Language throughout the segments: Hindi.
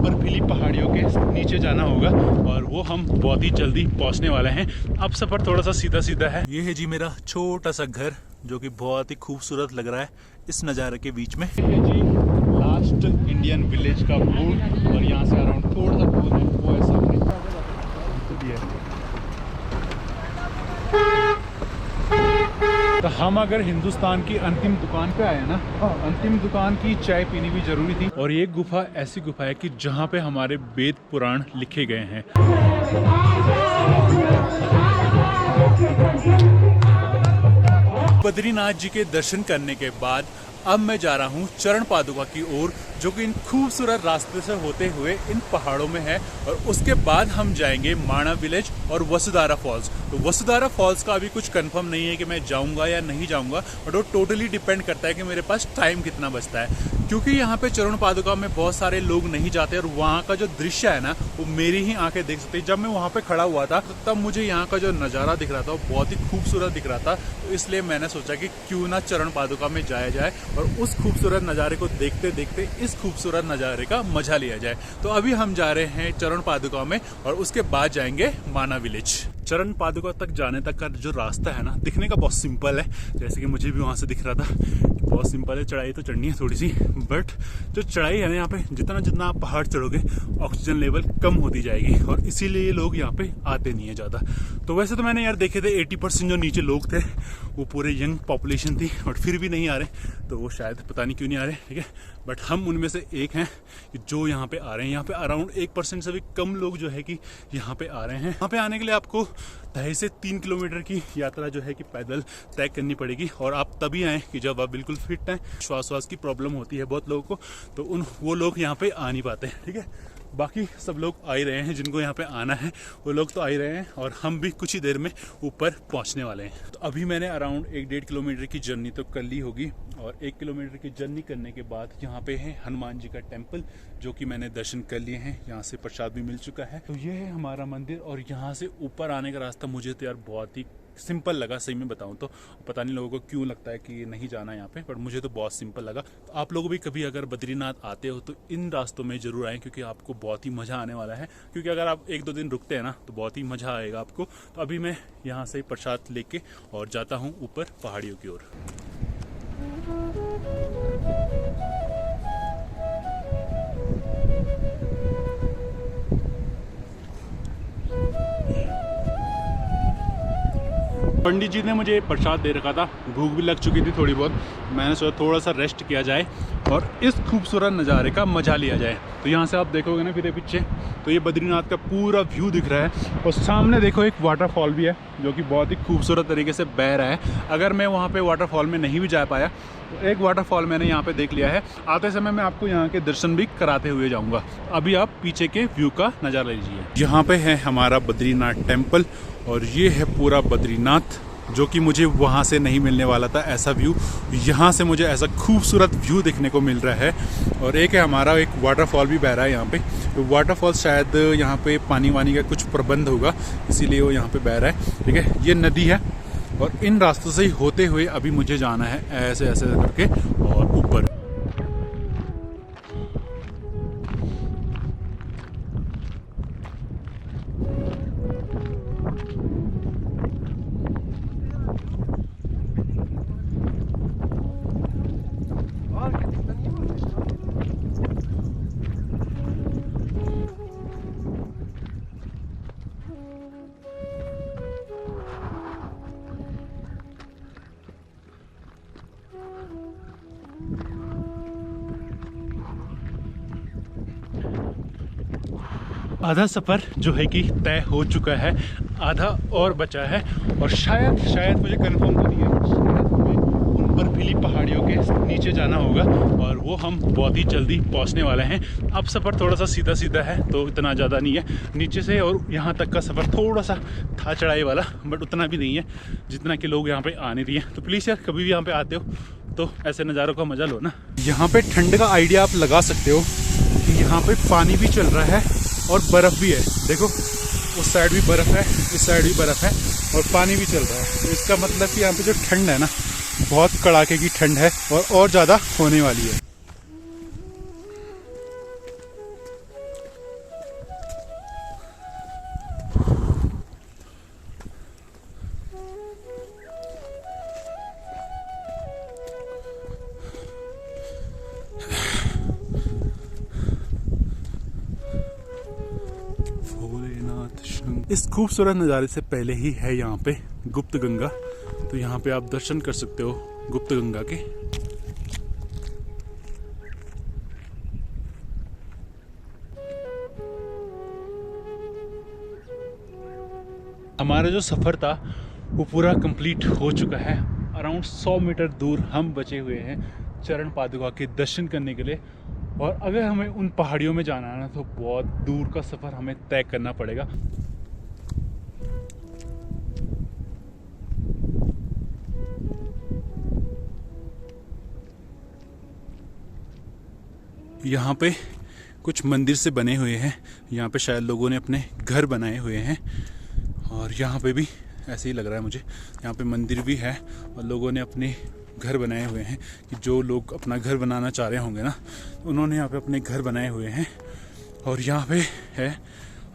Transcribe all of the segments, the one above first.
बर्फीली पहाड़ियों के नीचे जाना होगा और वो हम बहुत ही जल्दी पहुंचने वाले हैं। अब सफर थोड़ा सा सीधा सीधा है। ये है जी मेरा छोटा सा घर जो कि बहुत ही खूबसूरत लग रहा है इस नज़ारे के बीच में। ये जी लास्ट इंडियन विलेज का बोर्ड और यहाँ से अराउंड थोड़ा सा दूर है वो है सामने। तो हम अगर हिंदुस्तान की अंतिम दुकान पे आए ना, अंतिम दुकान की चाय पीनी भी जरूरी थी। और ये गुफा ऐसी गुफा है कि जहाँ पे हमारे वेद पुराण लिखे गए हैं। बद्रीनाथ जी के दर्शन करने के बाद अब मैं जा रहा हूँ चरण पादुका की ओर, जो कि इन खूबसूरत रास्ते से होते हुए इन पहाड़ों में है। और उसके बाद हम जाएंगे माणा विलेज और वसुधारा फॉल्स। तो वसुधारा फॉल्स का अभी कुछ कंफर्म नहीं है कि मैं जाऊंगा या नहीं जाऊंगा, बट वो टोटली डिपेंड करता है कि मेरे पास टाइम कितना बचता है। क्योंकि यहाँ पे चरण पादुका में बहुत सारे लोग नहीं जाते और वहाँ का जो दृश्य है ना वो मेरी ही आंखें देख सकती है। जब मैं वहाँ पे खड़ा हुआ था तो तब मुझे यहाँ का जो नज़ारा दिख रहा था वो बहुत ही खूबसूरत दिख रहा था। तो इसलिए मैंने सोचा कि क्यों ना चरण पादुका में जाया जाए और उस खूबसूरत नज़ारे को देखते देखते इस खूबसूरत नज़ारे का मजा लिया जाए। तो अभी हम जा रहे हैं चरण पादुका में और उसके बाद जाएंगे माना विलेज। चरण पादुका तक जाने तक का जो रास्ता है ना दिखने का बहुत सिंपल है, जैसे कि मुझे भी वहाँ से दिख रहा था। बहुत सिंपल है, चढ़ाई तो चढ़नी है थोड़ी सी, बट जो चढ़ाई है ना यहाँ पे जितना जितना आप पहाड़ चढ़ोगे ऑक्सीजन लेवल कम होती जाएगी और इसीलिए लोग यहाँ पे आते नहीं है ज़्यादा। तो वैसे तो मैंने यार देखे थे 80% जो नीचे लोग थे वो पूरे यंग पॉपुलेशन थी, बट फिर भी नहीं आ रहे। तो वो शायद पता नहीं क्यों नहीं आ रहे, ठीक है। बट हम उनमें से एक हैं कि जो यहाँ पे आ रहे हैं। यहाँ पे अराउंड 1% से भी कम लोग जो है कि यहाँ पे आ रहे हैं। यहाँ पे आने के लिए आपको 2.5 से 3 किलोमीटर की यात्रा जो है कि पैदल तय करनी पड़ेगी। और आप तभी आएँ कि जब आप बिल्कुल फिट हैं। श्वास की प्रॉब्लम होती है बहुत लोगों को, तो वो लोग यहाँ पे आ नहीं पाते हैं, ठीक है। बाकी सब लोग आ ही रहे हैं, जिनको यहाँ पे आना है वो लोग तो आ ही रहे हैं और हम भी कुछ ही देर में ऊपर पहुँचने वाले हैं। तो अभी मैंने अराउंड 1-1.5 किलोमीटर की जर्नी तो कर ली होगी और 1 किलोमीटर की जर्नी करने के बाद यहाँ पे है हनुमान जी का टेम्पल, जो कि मैंने दर्शन कर लिए हैं। यहाँ से प्रसाद भी मिल चुका है। तो ये है हमारा मंदिर और यहाँ से ऊपर आने का रास्ता मुझे तो यार बहुत ही सिंपल लगा, सही में बताऊं तो। पता नहीं लोगों को क्यों लगता है कि नहीं जाना यहाँ पे, पर मुझे तो बहुत सिंपल लगा। तो आप लोग भी कभी अगर बद्रीनाथ आते हो तो इन रास्तों में जरूर आएँ, क्योंकि आपको बहुत ही मज़ा आने वाला है। क्योंकि अगर आप 1-2 दिन रुकते हैं ना तो बहुत ही मज़ा आएगा आपको। तो अभी मैं यहाँ से प्रसाद लेके और जाता हूँ ऊपर पहाड़ियों की ओर। पंडित जी ने मुझे प्रसाद दे रखा था, भूख भी लग चुकी थी थोड़ी बहुत। मैंने सोचा थोड़ा सा रेस्ट किया जाए और इस खूबसूरत नज़ारे का मजा लिया जाए। तो यहाँ से आप देखोगे ना फिर पीछे तो ये बद्रीनाथ का पूरा व्यू दिख रहा है और सामने देखो एक वाटरफॉल भी है जो कि बहुत ही खूबसूरत तरीके से बह रहा है। अगर मैं वहाँ पे वाटरफॉल में नहीं भी जा पाया तो एक वाटरफॉल मैंने यहाँ पे देख लिया है। आते समय मैं आपको यहाँ के दर्शन भी कराते हुए जाऊँगा। अभी आप पीछे के व्यू का नज़ारा लीजिए। यहाँ पे है हमारा बद्रीनाथ टेम्पल और ये है पूरा बद्रीनाथ, जो कि मुझे वहाँ से नहीं मिलने वाला था ऐसा व्यू। यहाँ से मुझे ऐसा खूबसूरत व्यू देखने को मिल रहा है। और एक है हमारा एक वाटरफॉल भी बह रहा है यहाँ पे। तो वाटरफॉल शायद यहाँ पे पानी वानी का कुछ प्रबंध होगा, इसीलिए वो यहाँ पे बह रहा है, ठीक है। ये नदी है और इन रास्तों से ही होते हुए अभी मुझे जाना है ऐसे ऐसे करके और ऊपर। आधा सफ़र जो है कि तय हो चुका है, आधा और बचा है। और शायद मुझे कंफर्म तो नहीं है, उन बर्फीली पहाड़ियों के नीचे जाना होगा और वो हम बहुत ही जल्दी पहुंचने वाले हैं। अब सफ़र थोड़ा सा सीधा सीधा है तो इतना ज़्यादा नहीं है नीचे से, और यहाँ तक का सफ़र थोड़ा सा था चढ़ाई वाला, बट उतना भी नहीं है जितना कि लोग यहाँ पे आने दिए। तो प्लीज़ यार कभी भी यहाँ पे आते हो तो ऐसे नज़ारों का मज़ा लो ना। यहाँ पे ठंड का आइडिया आप लगा सकते हो कि यहाँ पे पानी भी चल रहा है और बर्फ़ भी है। देखो उस साइड भी बर्फ़ है, इस साइड भी बर्फ़ है और पानी भी चल रहा है। तो इसका मतलब कि यहाँ पे जो ठंड है ना, बहुत कड़ाके की ठंड है और ज़्यादा होने वाली है। इस खूबसूरत नज़ारे से पहले ही है यहाँ पे गुप्त गंगा, तो यहाँ पे आप दर्शन कर सकते हो गुप्त गंगा के। हमारा जो सफ़र था वो पूरा कंप्लीट हो चुका है। अराउंड 100 मीटर दूर हम बचे हुए हैं चरण पादुका के दर्शन करने के लिए। और अगर हमें उन पहाड़ियों में जाना है ना, तो बहुत दूर का सफ़र हमें तय करना पड़ेगा। यहाँ पे कुछ मंदिर से बने हुए हैं, यहाँ पे शायद लोगों ने अपने घर बनाए हुए हैं। और यहाँ पे भी ऐसे ही लग रहा है मुझे, यहाँ पे मंदिर भी है और लोगों ने अपने घर बनाए हुए हैं कि जो लोग अपना घर बनाना चाह रहे होंगे ना, उन्होंने यहाँ पे अपने घर बनाए हुए हैं। और यहाँ पे है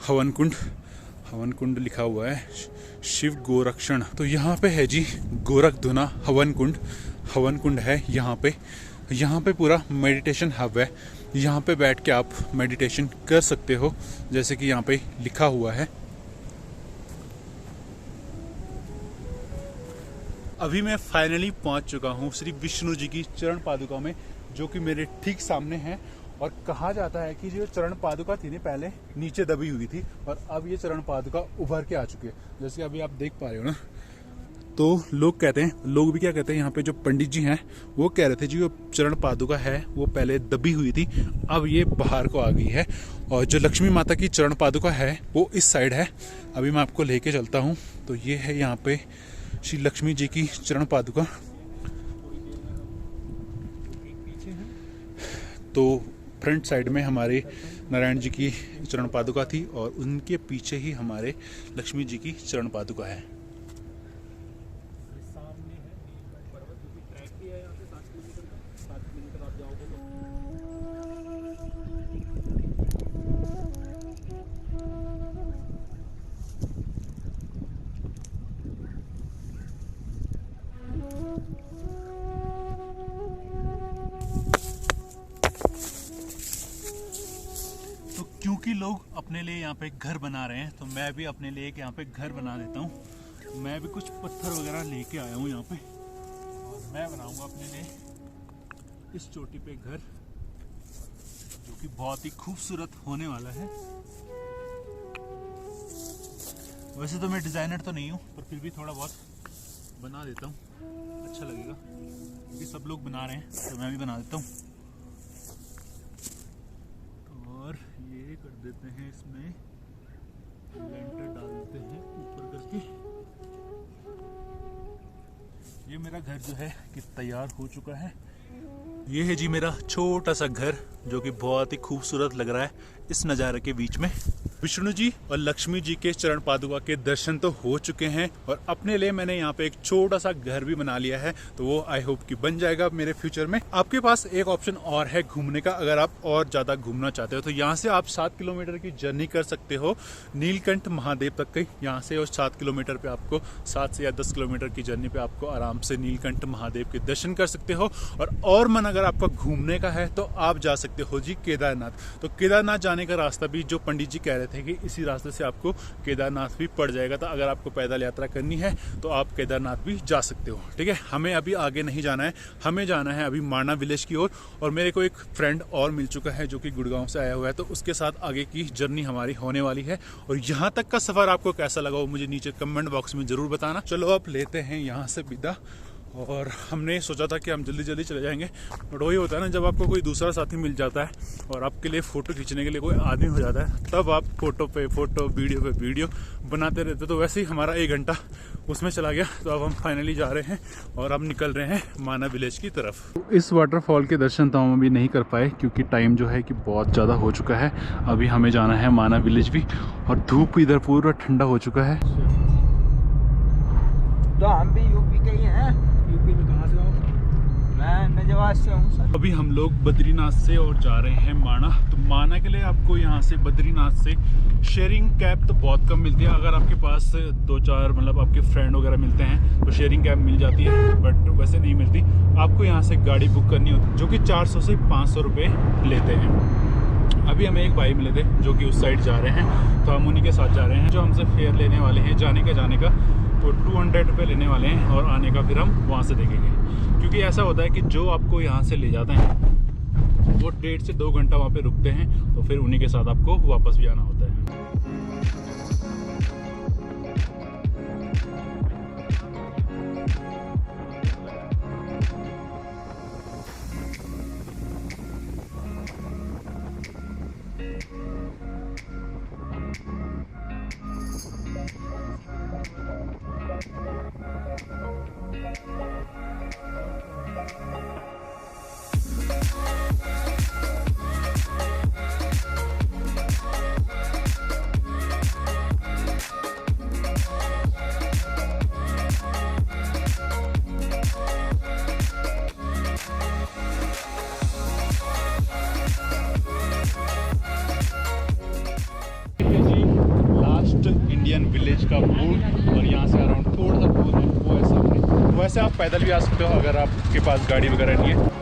हवन कुंड, हवन कुंड लिखा हुआ है शिव गोरक्षण। तो यहाँ पे है जी गोरखधुना हवन कुंड, हवन कुंड है यहाँ पे। यहाँ पे पूरा मेडिटेशन हब है, यहाँ पे बैठ के आप मेडिटेशन कर सकते हो जैसे कि यहाँ पे लिखा हुआ है। अभी मैं फाइनली पहुंच चुका हूं श्री विष्णु जी की चरण पादुका में, जो कि मेरे ठीक सामने है। और कहा जाता है कि जो चरण पादुका थी ना, पहले नीचे दबी हुई थी और अब ये चरण पादुका उभर के आ चुकी है, जैसे अभी आप देख पा रहे हो ना। तो लोग कहते हैं, लोग भी क्या कहते हैं, यहाँ पे जो पंडित जी हैं वो कह रहे थे जी वो चरण पादुका है वो पहले दबी हुई थी, अब ये बाहर को आ गई है। और जो लक्ष्मी माता की चरण पादुका है वो इस साइड है। अभी मैं आपको लेके चलता हूँ। तो ये है यहाँ पे श्री लक्ष्मी जी की चरण पादुका। तो फ्रंट साइड में हमारे नारायण जी की चरण पादुका थी और उनके पीछे ही हमारे लक्ष्मी जी की चरण पादुका है। क्योंकि लोग अपने लिए यहाँ पे घर बना रहे हैं, तो मैं भी अपने लिए यहाँ पे घर बना देता हूँ। मैं भी कुछ पत्थर वगैरह लेके आया हूँ यहाँ पे और मैं बनाऊंगा अपने लिए इस चोटी पे घर, जो कि बहुत ही खूबसूरत होने वाला है। वैसे तो मैं डिजाइनर तो नहीं हूँ, पर फिर भी थोड़ा बहुत बना देता हूँ, अच्छा लगेगा। क्योंकि सब लोग बना रहे हैं तो मैं भी बना देता हूँ। और ये कर देते हैं, इसमें लेंटर डाल देते हैं ऊपर करके। ये मेरा घर जो है कि तैयार हो चुका है। ये है जी मेरा छोटा सा घर, जो कि बहुत ही खूबसूरत लग रहा है इस नज़ारे के बीच में। विष्णु जी और लक्ष्मी जी के चरण पादुका के दर्शन तो हो चुके हैं और अपने लिए मैंने यहाँ पे एक छोटा सा घर भी बना लिया है, तो वो आई होप कि बन जाएगा मेरे फ्यूचर में। आपके पास एक ऑप्शन और है घूमने का, अगर आप और ज़्यादा घूमना चाहते हो तो यहाँ से आप 7 किलोमीटर की जर्नी कर सकते हो नीलकंठ महादेव तक की। यहाँ से और 7 किलोमीटर पे आपको 7 से या 10 किलोमीटर की जर्नी पे आपको आराम से नीलकंठ महादेव के दर्शन कर सकते हो। और मन अगर आपका घूमने का है तो आप जा सकते हो जी केदारनाथ। तो केदारनाथ जाने का रास्ता भी जो पंडित जी कह रहे थे कि इसी रास्ते से आपको केदारनाथ भी पड़ जाएगा, तो अगर आपको पैदल यात्रा करनी है तो आप केदारनाथ भी जा सकते हो। ठीक है, हमें अभी आगे नहीं जाना है, हमें जाना है अभी माणा विलेज की ओर। और मेरे को एक फ्रेंड और मिल चुका है जो कि गुड़गांव से आया हुआ है, तो उसके साथ आगे की जर्नी हमारी होने वाली है। और यहाँ तक का सफर आपको कैसा लगा वो मुझे नीचे कमेंट बॉक्स में जरूर बताना। चलो अब लेते हैं यहाँ से विदा और हमने सोचा था कि हम जल्दी जल्दी चले जाएंगे, बट वही होता है ना, जब आपको कोई दूसरा साथी मिल जाता है और आपके लिए फ़ोटो खींचने के लिए कोई आदमी हो जाता है, तब आप फ़ोटो पे फ़ोटो, वीडियो पे वीडियो बनाते रहते। तो वैसे ही हमारा 1 घंटा उसमें चला गया। तो अब हम फाइनली जा रहे हैं और अब निकल रहे हैं माना विलेज की तरफ। इस वाटरफॉल के दर्शन तो हम अभी नहीं कर पाए क्योंकि टाइम जो है कि बहुत ज़्यादा हो चुका है। अभी हमें जाना है माना विलेज भी, और धूप इधर पूरा ठंडा हो चुका है। तो हम भी यूपी के ही हैं। यूपी में कहाँ से हो? मैं नजवाज से हूँ सर। अभी हम लोग बद्रीनाथ से और जा रहे हैं माना। तो माना के लिए आपको यहाँ से बद्रीनाथ से शेयरिंग कैब तो बहुत कम मिलती है। अगर आपके पास 2-4 मतलब आपके फ्रेंड वगैरह मिलते हैं तो शेयरिंग कैब मिल जाती है, बट वैसे नहीं मिलती। आपको यहाँ से गाड़ी बुक करनी होती है जो कि 400 से 500 रुपये लेते हैं। अभी हमें एक भाई मिले थे जो कि उस साइड जा रहे हैं, तो हम उन्हीं के साथ जा रहे हैं। जो हमसे फेयर लेने वाले हैं जाने का तो 200 रुपये लेने वाले हैं, और आने का फिर हम वहाँ से देखेंगे। क्योंकि ऐसा होता है कि जो आपको यहाँ से ले जाते हैं वो 1.5 से 2 घंटा वहाँ पे रुकते हैं, तो फिर उन्हीं के साथ आपको वापस भी आना होता है। इंडियन विलेज का बोर्ड, और यहाँ से अराउंड थोड़ा सा दूर है वो है सामने। वैसे आप पैदल भी आ सकते हो अगर आपके पास गाड़ी वगैरह नहीं है।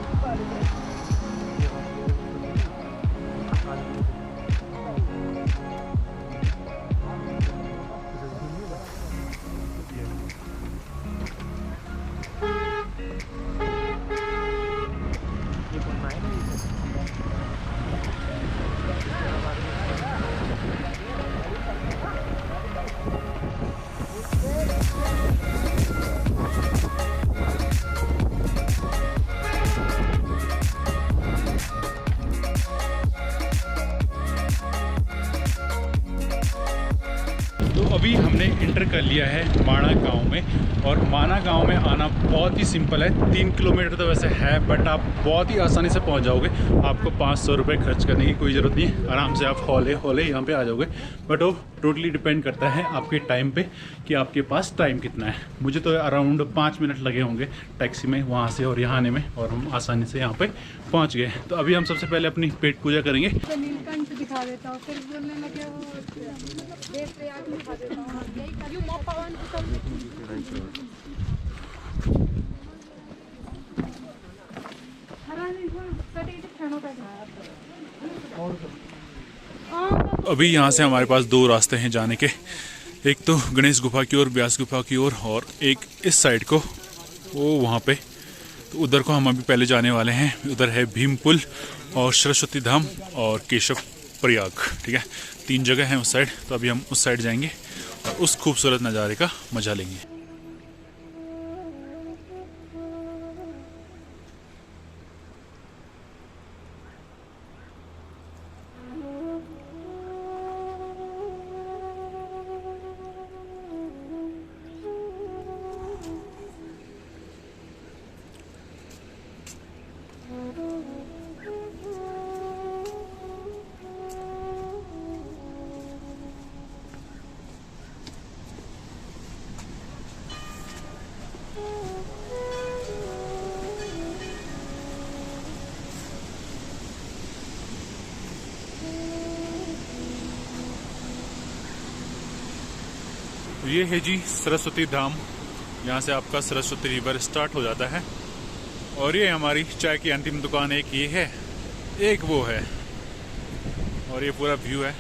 तो अभी हमने इंटर कर लिया है माना गांव में, और माना गांव में आना बहुत ही सिंपल है। 3 किलोमीटर तो वैसे है, बट आप बहुत ही आसानी से पहुंच जाओगे। आपको 500 रुपये खर्च करने की कोई ज़रूरत नहीं है, आराम से आप हौले यहाँ पे आ जाओगे। बट वो टोटली डिपेंड करता है आपके टाइम पे कि आपके पास टाइम कितना है। मुझे तो अराउंड 5 मिनट लगे होंगे टैक्सी में वहाँ से और यहाँ आने में, और हम आसानी से यहाँ पे पहुँच गए। तो अभी हम सबसे पहले अपनी पेट पूजा करेंगे। दिखा देता हूँ, फिर बोलने लगे वो देवप्रयाग दिखा देता हूँ। अभी यहाँ से हमारे पास 2 रास्ते हैं जाने के, एक तो गणेश गुफा की ओर, व्यास गुफा की ओर, और एक इस साइड को वो वहाँ पे। तो उधर को हम अभी पहले जाने वाले हैं। उधर है भीमपुल और सरस्वती धाम और केशव प्रयाग, ठीक है, 3 जगह हैं उस साइड। तो अभी हम उस साइड जाएंगे और उस खूबसूरत नज़ारे का मजा लेंगे। ये है जी सरस्वती धाम। यहाँ से आपका सरस्वती रिवर स्टार्ट हो जाता है, और ये हमारी चाय की अंतिम दुकान एक ये है, एक वो है, और ये पूरा व्यू है।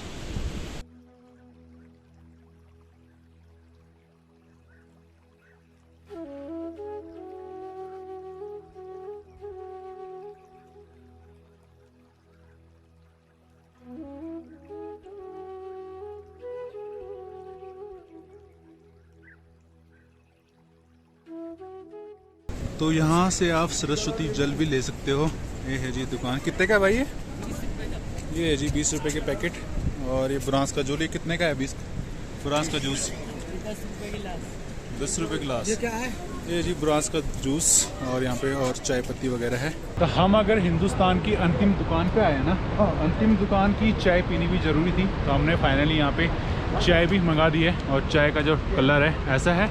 तो यहाँ से आप सरस्वती जल भी ले सकते हो। ये है जी दुकान। कितने का भाई ये है जी 20 रुपए के पैकेट। और ये ब्रांस का जो कितने का है? 20 ब्रांस का जूस 10 रुपए गिलास। ये क्या है? ये जी ब्रांस का जूस। और यहाँ पे और चाय पत्ती वगैरह है। तो हम अगर हिंदुस्तान की अंतिम दुकान पे आए ना, अंतिम दुकान की चाय पीनी भी ज़रूरी थी, तो हमने फाइनली यहाँ पे चाय भी मंगा दी है। और चाय का जो कलर है ऐसा है।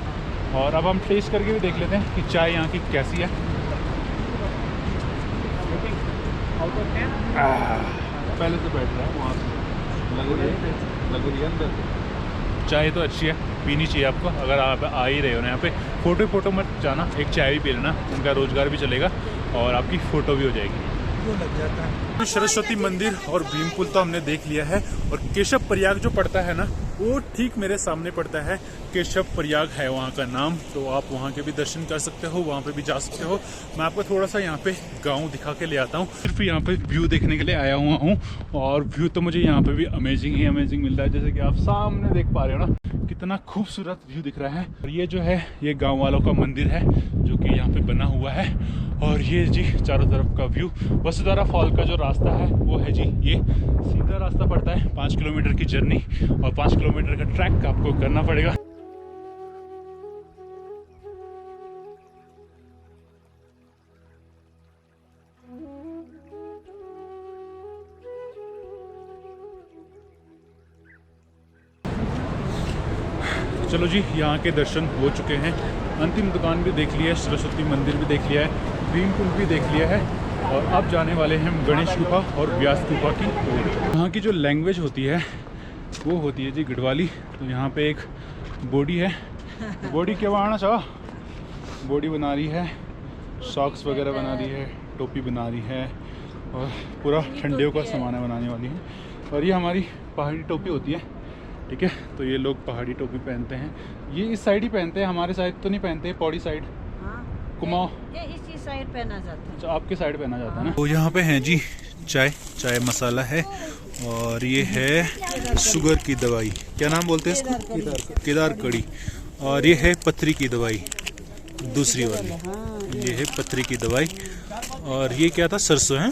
और अब हम टेस्ट करके भी देख लेते हैं कि चाय यहाँ की कैसी है। पहले से बैठ रहा है वहाँ से अंदर। चाय तो अच्छी है, पीनी चाहिए आपको। अगर आप आ ही रहे हो ना यहाँ पे, फोटो मत जाना, एक चाय भी पी लेना, उनका रोजगार भी चलेगा और आपकी फ़ोटो भी हो जाएगी। लग जाता है। सरस्वती मंदिर और भीम पुल तो हमने देख लिया है। और केशव प्रयाग जो पड़ता है ना, वो ठीक मेरे सामने पड़ता है। केशव प्रयाग है वहाँ का नाम। तो आप वहाँ के भी दर्शन कर सकते हो, वहाँ पे भी जा सकते हो। मैं आपको थोड़ा सा यहाँ पे गांव दिखा के ले आता हूँ। सिर्फ यहाँ पे व्यू देखने के लिए आया हुआ हूँ। और व्यू तो मुझे यहाँ पे भी अमेजिंग ही अमेजिंग मिल रहा है। जैसे कि आप सामने देख पा रहे हो ना, कितना खूबसूरत व्यू दिख रहा है। और ये जो है, ये गाँव वालों का मंदिर है जो कि यहाँ पे बना हुआ है। और ये जी चारों तरफ का व्यू। वसुधारा फॉल का जो रास्ता है वो है जी, ये सीधा रास्ता पड़ता है। 5 किलोमीटर की जर्नी और 5 किलोमीटर का ट्रैक आपको करना पड़ेगा। चलो जी, यहाँ के दर्शन हो चुके हैं। अंतिम दुकान भी देख लिया है, सरस्वती मंदिर भी देख लिया है, भीम पुल भी देख लिया है। और अब जाने वाले हैं हम गणेश गुफा और व्यास गुफा की ओर। यहाँ की जो लैंग्वेज होती है वो होती है जी गढ़वाली। तो यहाँ पे एक बॉडी है, बॉडी क्या बनाना चाह, बॉडी बना रही है, सॉक्स वगैरह बना रही है, टोपी बना रही है और पूरा ठंडियों का सामान बनाने वाली है। और ये हमारी पहाड़ी टोपी होती है, ठीक है। तो ये लोग पहाड़ी टोपी पहनते हैं। ये इस साइड ही पहनते हैं, हमारे साइड तो नहीं पहनते, पौड़ी साइड। कुमाऊं ये इसी साइड पहना जाता है। अच्छा, आपके साइड पहना जाता है ना। तो यहाँ पे है जी चाय मसाला है। और ये है शुगर की दवाई, क्या नाम बोलते हैं इसको? केदार कड़ी। और ये है पथरी की दवाई, दूसरी वाली। ये है पथरी की दवाई। और ये क्या था? सरसों है,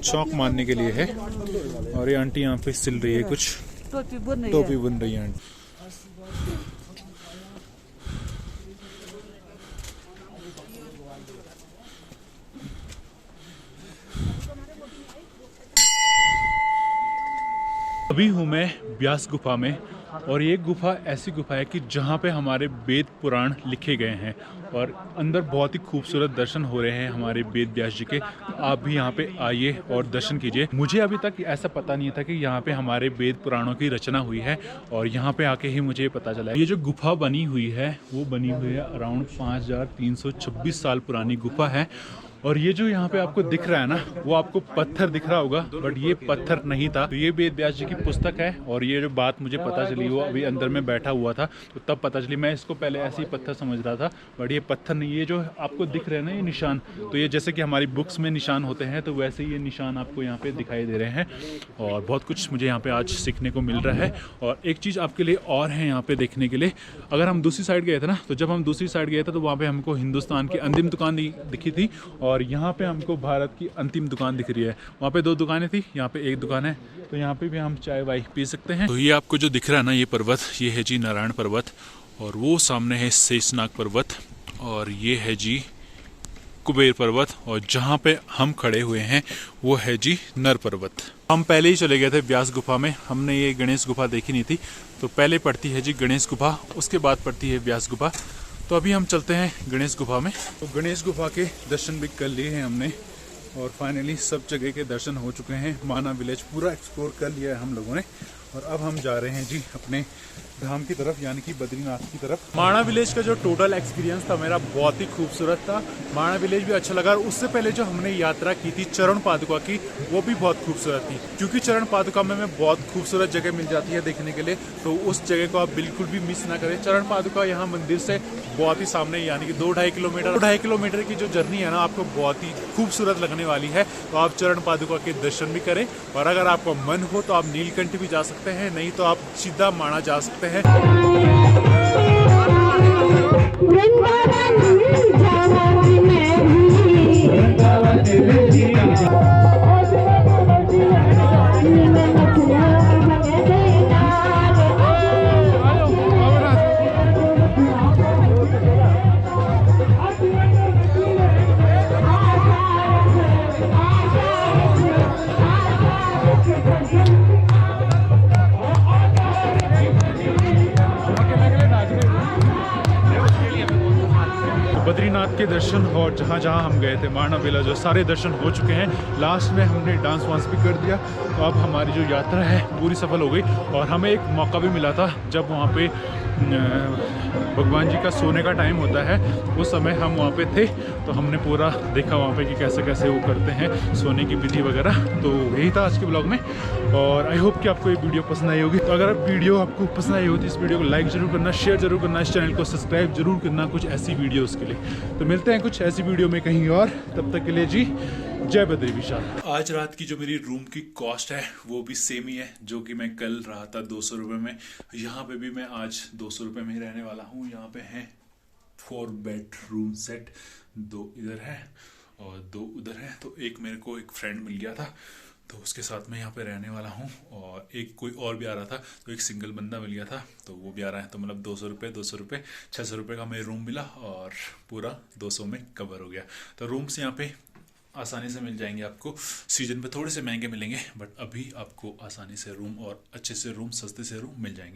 चौक मारने के लिए है। और ये आंटी यहाँ पे सिल रही है कुछ, टोपी बुन रही है आंटी। अभी हूँ मैं व्यास गुफा में। और ये गुफा ऐसी गुफा है कि जहाँ पे हमारे वेद पुराण लिखे गए हैं। और अंदर बहुत ही खूबसूरत दर्शन हो रहे हैं हमारे वेद व्यास जी के। आप भी यहाँ पे आइए और दर्शन कीजिए। मुझे अभी तक ऐसा पता नहीं था कि यहाँ पे हमारे वेद पुराणों की रचना हुई है। और यहाँ पे आके ही मुझे पता चला है। ये जो गुफा बनी हुई है वो बनी हुई है अराउंड 5326 साल पुरानी गुफा है। और ये जो यहाँ पे आपको दिख रहा है ना, वो आपको पत्थर दिख रहा होगा, बट ये पत्थर नहीं था। तो ये वेद व्यास जी की पुस्तक है। और ये जो बात मुझे पता चली वो अभी अंदर में बैठा हुआ था तो तब पता चली। मैं इसको पहले ऐसे ही पत्थर समझ रहा था, बट ये पत्थर नहीं। ये जो आपको दिख रहे हैं ना, ये निशान, तो ये जैसे कि हमारी बुक्स में निशान होते हैं, तो वैसे ही ये निशान आपको यहाँ पे दिखाई दे रहे हैं। और बहुत कुछ मुझे यहाँ पे आज सीखने को मिल रहा है। और एक चीज़ आपके लिए और है यहाँ पे देखने के लिए। अगर हम दूसरी साइड गए थे ना, तो जब हम दूसरी साइड गए थे तो वहाँ पे हमको हिंदुस्तान की अंतिम दुकान दिखी थी। और यहाँ पे हमको भारत की अंतिम दुकान दिख रही है। वहाँ पे 2 दुकानें थी, यहाँ पे 1 दुकान है। तो यहाँ पे भी हम चाय वाय पी सकते हैं। तो ये आपको जो दिख रहा है ना, ये पर्वत, ये है जी नारायण पर्वत। और वो सामने है शेषनाग पर्वत। और ये है जी कुबेर पर्वत। और जहाँ पे हम खड़े हुए हैं वो है जी नर पर्वत। हम पहले ही चले गए थे व्यास गुफा में, हमने ये गणेश गुफा देखी नहीं थी। तो पहले पड़ती है जी गणेश गुफा, उसके बाद पड़ती है व्यास गुफा। तो अभी हम चलते हैं गणेश गुफा में। तो गणेश गुफा के दर्शन भी कर लिए हैं हमने। और फाइनली सब जगह के दर्शन हो चुके हैं। माना विलेज पूरा एक्सप्लोर कर लिया है हम लोगों ने। और अब हम जा रहे हैं जी अपने धाम की तरफ, यानी कि बद्रीनाथ की तरफ। माणा विलेज का जो टोटल एक्सपीरियंस था मेरा बहुत ही खूबसूरत था। माणा विलेज भी अच्छा लगा। और उससे पहले जो हमने यात्रा की थी चरण पादुका की, वो भी बहुत खूबसूरत थी। क्योंकि चरण पादुका में बहुत खूबसूरत जगह मिल जाती है देखने के लिए, तो उस जगह को आप बिल्कुल भी मिस ना करें। चरण पादुका यहाँ मंदिर से बहुत ही सामने, यानी कि 2-2.5 किलोमीटर की जो जर्नी है ना, आपको बहुत ही खूबसूरत लगने वाली है। तो आप चरण पादुका के दर्शन भी करें। और अगर आपका मन हो तो आप नीलकंठ भी जा सकते हैं, नहीं तो आप सीधा माणा जा सकते हैं। बद्रीनाथ के दर्शन और जहाँ जहाँ हम गए थे माणा विलेज जो सारे दर्शन हो चुके हैं। लास्ट में हमने डांस वांस भी कर दिया, तो अब हमारी जो यात्रा है पूरी सफल हो गई। और हमें एक मौका भी मिला था जब वहाँ पे भगवान जी का सोने का टाइम होता है, उस समय हम वहाँ पे थे, तो हमने पूरा देखा वहाँ पे कि कैसे कैसे वो करते हैं सोने की विधि वगैरह। तो यही था आज के ब्लॉग में, और आई होप कि आपको ये वीडियो पसंद आई होगी। तो अगर वीडियो आपको पसंद आई हो तो इस वीडियो को लाइक जरूर करना, शेयर जरूर करना, इस चैनल को सब्सक्राइब जरूर करना कुछ ऐसी वीडियोज़ के लिए। तो मिलते हैं कुछ ऐसी वीडियो में कहीं और, तब तक के लिए जी जय बद्री विशाल। आज रात की जो मेरी रूम की कॉस्ट है वो भी सेम ही है जो कि मैं कल रहा था 200 रुपये में। यहाँ पे भी मैं आज 200 रुपये में ही रहने वाला हूँ। यहाँ पे हैं 4 बेडरूम सेट, 2 इधर है और 2 उधर है। तो एक मेरे को एक फ्रेंड मिल गया था, तो उसके साथ मैं यहाँ पे रहने वाला हूँ। और एक कोई और भी आ रहा था, तो एक सिंगल बंदा मिल गया था, तो वो भी आ रहा है। तो मतलब 200 रुपये 600 रुपये का मेरे रूम मिला और पूरा 200 में कवर हो गया। तो रूम्स यहाँ पे आसानी से मिल जाएंगे आपको। सीजन पे थोड़े से महंगे मिलेंगे, बट अभी आपको आसानी से रूम और अच्छे से रूम, सस्ते से रूम मिल जाएंगे।